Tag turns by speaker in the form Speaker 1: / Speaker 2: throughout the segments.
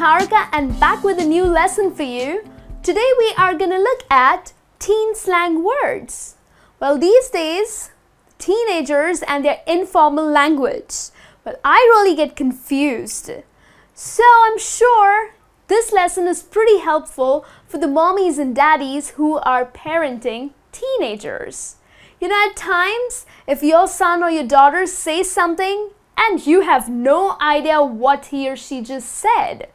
Speaker 1: Niharika and back with a new lesson for you. Today we are going to look at teen slang words. Well, these days, teenagers and their informal language. Well, I really get confused. So I'm sure this lesson is pretty helpful for the mommies and daddies who are parenting teenagers. You know, at times, if your son or your daughter says something and you have no idea what he or she just said.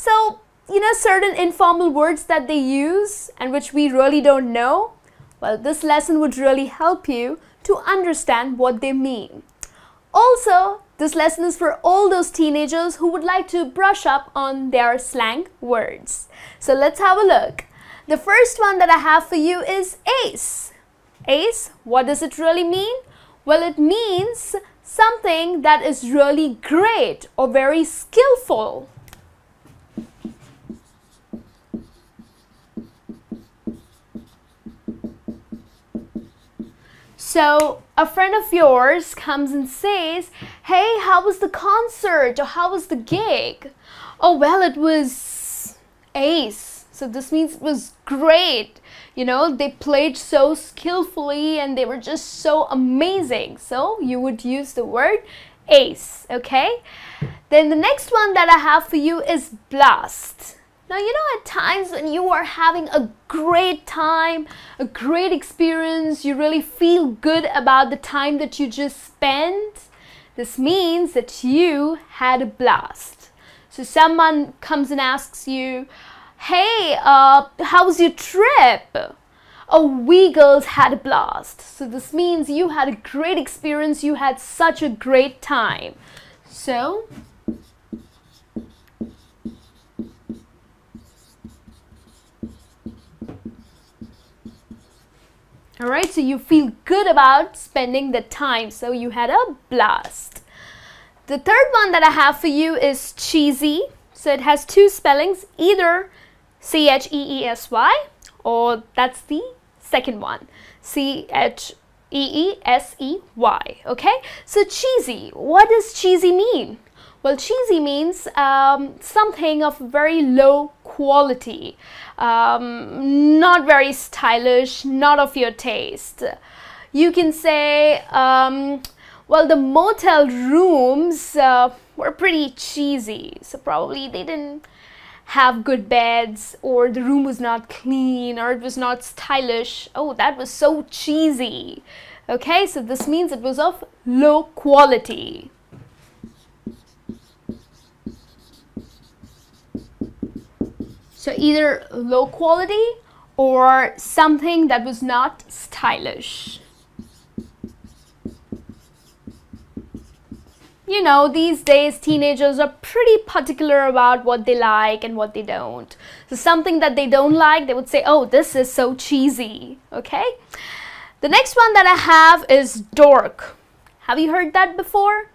Speaker 1: So, you know, certain informal words that they use and which we really don't know. Well, this lesson would really help you to understand what they mean. Also, this lesson is for all those teenagers who would like to brush up on their slang words. So let's have a look. The first one that I have for you is ace. Ace, what does it really mean? Well, it means something that is really great or very skillful. So a friend of yours comes and says, hey, how was the concert or how was the gig? Oh, well, it was ace. So this means it was great. You know, they played so skillfully and they were just so amazing. So you would use the word ace, okay? Then the next one that I have for you is blast. Now, you know, at times when you are having a great time, a great experience, you really feel good about the time that you just spent. This means that you had a blast. So someone comes and asks you, hey, how was your trip? Oh, we girls had a blast. So this means you had a great experience, you had such a great time. So, alright, so you feel good about spending the time, so you had a blast. The third one that I have for you is cheesy. So it has two spellings, either C-H-E-E-S-Y or that's the second one, C-H-E-E-S-E-Y, okay? So cheesy, what does cheesy mean? Well, cheesy means something of very low quality, not very stylish, not of your taste. You can say, well, the motel rooms were pretty cheesy, so probably they didn't have good beds, or the room was not clean, or it was not stylish. Oh, that was so cheesy. Okay, so this means it was of low quality. So either low quality or something that was not stylish. You know, these days teenagers are pretty particular about what they like and what they don't. So something that they don't like, they would say, oh, this is so cheesy, okay? The next one that I have is dork. Have you heard that before?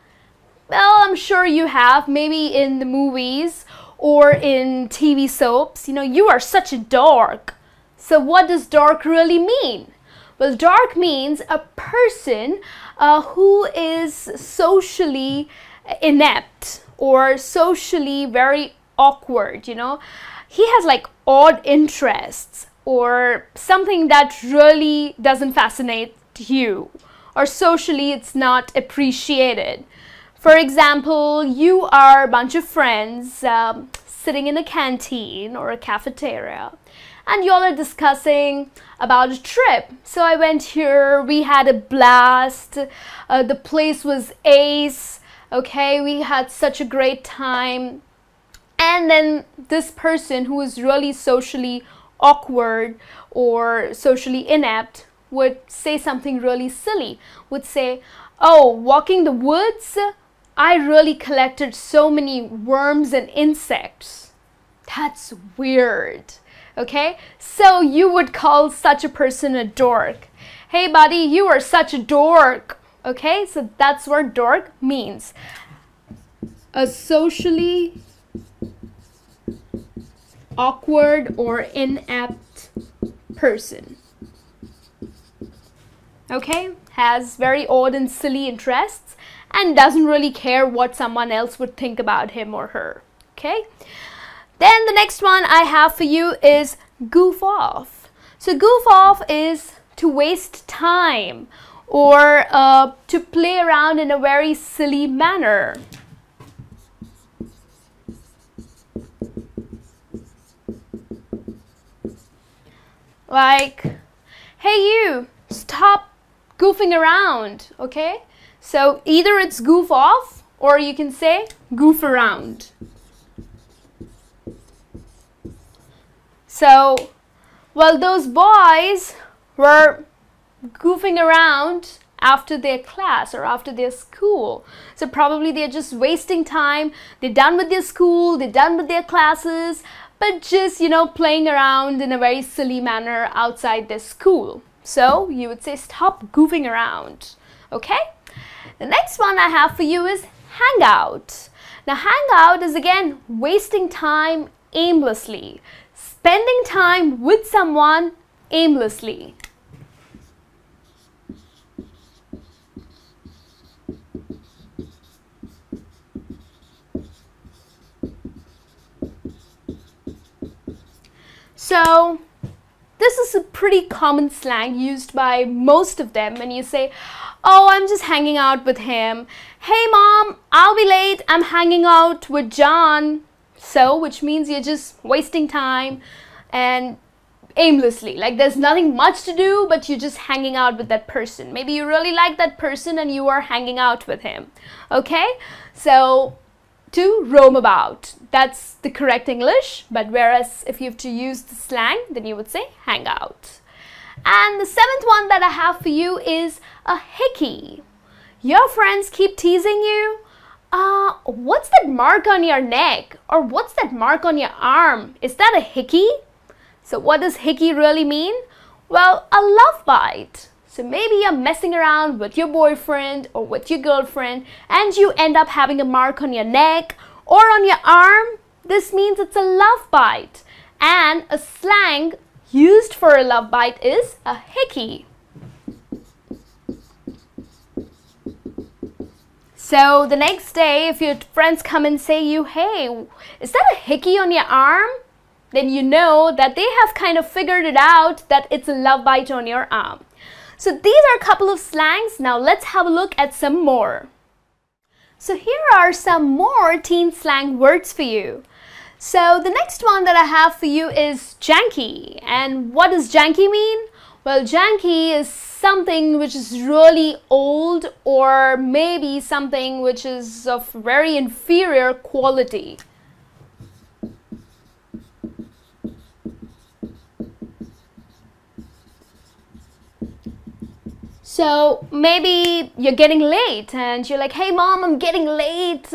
Speaker 1: Well, I'm sure you have, maybe in the movies or in TV soaps. You know, you are such a dork. So what does dork really mean? Well, dork means a person who is socially inept or socially very awkward, you know. He has like odd interests or something that really doesn't fascinate you, or socially it's not appreciated. For example, you are a bunch of friends sitting in a canteen or a cafeteria, and y'all are discussing about a trip. So I went here, we had a blast, the place was ace, okay, we had such a great time. And then this person who is really socially awkward or socially inept would say something really silly, would say, oh, walking the woods, I really collected so many worms and insects. That's weird. Okay, so you would call such a person a dork. Hey buddy, you are such a dork. Okay, so that's what dork means. A socially awkward or inept person. Okay, has very odd and silly interests and doesn't really care what someone else would think about him or her. Okay. Then the next one I have for you is goof off. So goof off is to waste time or to play around in a very silly manner. Like, hey you, stop goofing around, okay? So either it's goof off or you can say goof around. So, well, those boys were goofing around after their class or after their school. So probably they're just wasting time. They're done with their school, they're done with their classes, but just, you know, playing around in a very silly manner outside their school. So you would say stop goofing around. Okay? The next one I have for you is hang out. Now hang out is again wasting time aimlessly. Spending time with someone aimlessly. So this is a pretty common slang used by most of them when you say, oh, I'm just hanging out with him. Hey mom, I'll be late. I'm hanging out with John. So, which means you're just wasting time and aimlessly. Like there's nothing much to do, but you're just hanging out with that person. Maybe you really like that person and you are hanging out with him. Okay? So, to roam about. That's the correct English, but whereas if you have to use the slang, then you would say hang out. And the seventh one that I have for you is a hickey. Your friends keep teasing you. What's that mark on your neck? Or what's that mark on your arm? Is that a hickey? So what does hickey really mean? Well, a love bite. So maybe you're messing around with your boyfriend or with your girlfriend and you end up having a mark on your neck or on your arm. This means it's a love bite. And a slang used for a love bite is a hickey. So the next day, if your friends come and say you, hey, is that a hickey on your arm? Then you know that they have kind of figured it out that it's a love bite on your arm. So these are a couple of slangs. Now let's have a look at some more. So here are some more teen slang words for you. So the next one that I have for you is janky. And what does janky mean? Well, janky is something which is really old or maybe something which is of very inferior quality. So maybe you're getting late and you're like, hey mom, I'm getting late.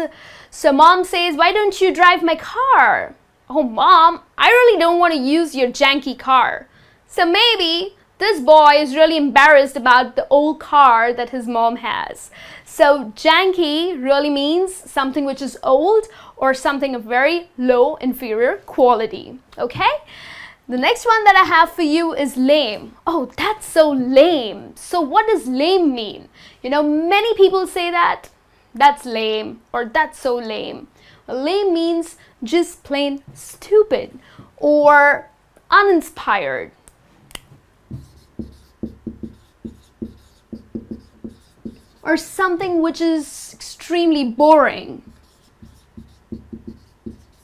Speaker 1: So mom says, why don't you drive my car? Oh mom, I really don't want to use your janky car. So maybe this boy is really embarrassed about the old car that his mom has. So janky really means something which is old or something of very low inferior quality. Okay? The next one that I have for you is lame. Oh, that's so lame. So what does lame mean? You know, many people say that. That's lame or that's so lame. Well, lame means just plain stupid or uninspired. Or something which is extremely boring.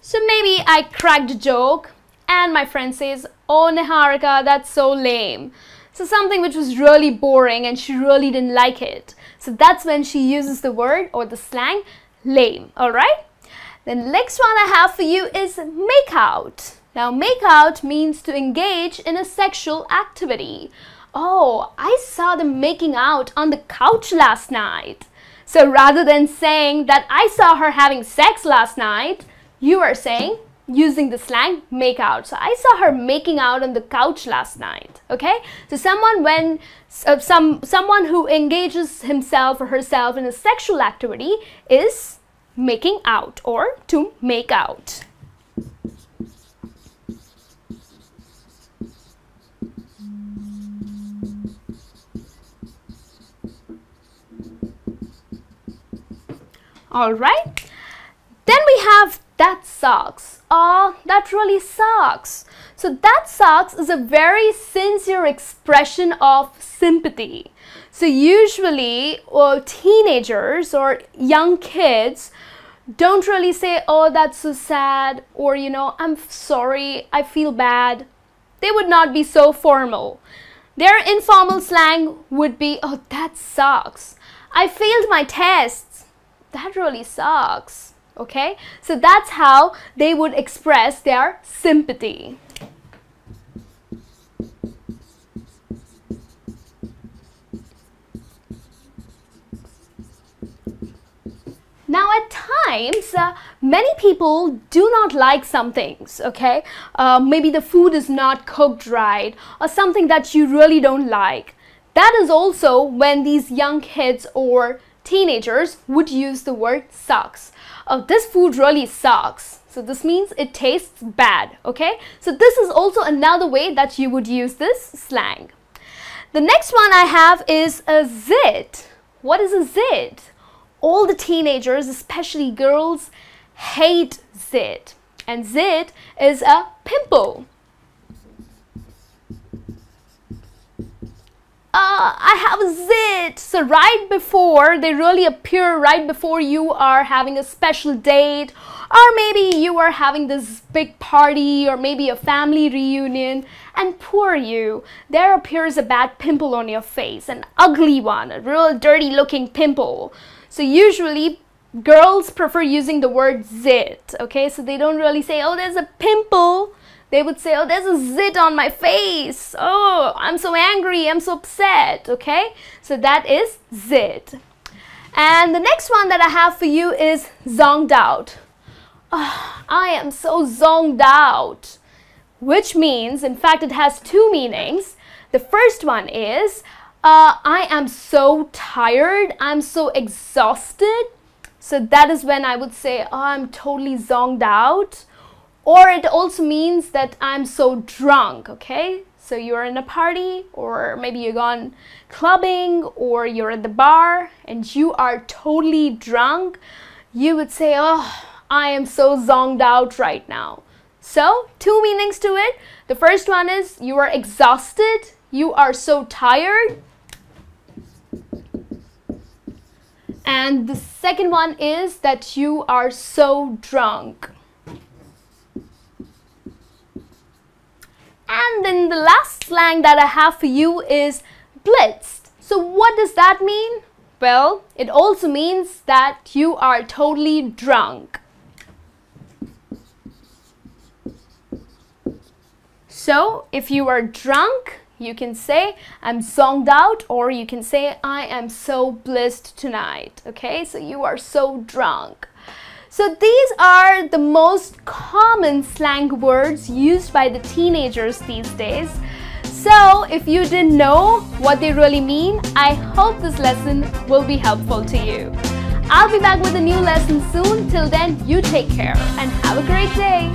Speaker 1: So maybe I cracked a joke and my friend says, oh Niharika, that's so lame. So something which was really boring and she really didn't like it. So that's when she uses the word or the slang lame. Alright? The next one I have for you is make out. Now make out means to engage in a sexual activity. Oh, I saw them making out on the couch last night. So rather than saying that I saw her having sex last night, you are saying, using the slang make out. So I saw her making out on the couch last night. Okay? So someone who engages himself or herself in a sexual activity is making out or to make out. Alright, then we have that sucks. "Oh, that really sucks." So that sucks is a very sincere expression of sympathy. So usually teenagers or young kids don't really say, "Oh, that's so sad," or "I'm sorry, I feel bad." They would not be so formal. Their informal slang would be, "Oh, that sucks. I failed my tests. That really sucks." Okay, so that's how they would express their sympathy. Now at times, many people do not like some things, okay? Maybe the food is not cooked right or something that you really don't like. That is also when these young kids or teenagers would use the word sucks. "Oh, this food really sucks." So this means it tastes bad, okay? So this is also another way that you would use this slang. The next one I have is a zit. What is a zit? All the teenagers, especially girls, hate zit. And zit is a pimple. "I have a zit." So right before, they really appear right before you are having a special date, or maybe you are having this big party, or maybe a family reunion, and poor you, there appears a bad pimple on your face, an ugly one, a real dirty looking pimple. So usually girls prefer using the word zit, okay? So they don't really say, "Oh, there's a pimple." They would say, "Oh, there's a zit on my face. Oh, I'm so angry, I'm so upset," okay? So that is zit. And the next one that I have for you is zonged out. "Oh, I am so zonged out," which means, in fact, it has two meanings. The first one is, I am so tired, I'm so exhausted. So that is when I would say, "Oh, I'm totally zonged out." Or it also means that I'm so drunk, okay? So you're in a party, or maybe you're gone clubbing, or you're at the bar and you are totally drunk. You would say, "Oh, I am so zonged out right now." So two meanings to it. The first one is you are exhausted, you are so tired. And the second one is that you are so drunk. And then the last slang that I have for you is blitzed. So what does that mean? Well, it also means that you are totally drunk. So if you are drunk, you can say, "I'm zonged out," or you can say, "I am so blitzed tonight." Okay, so you are so drunk. So these are the most common slang words used by the teenagers these days. So if you didn't know what they really mean, I hope this lesson will be helpful to you. I'll be back with a new lesson soon. Till then, you take care and have a great day.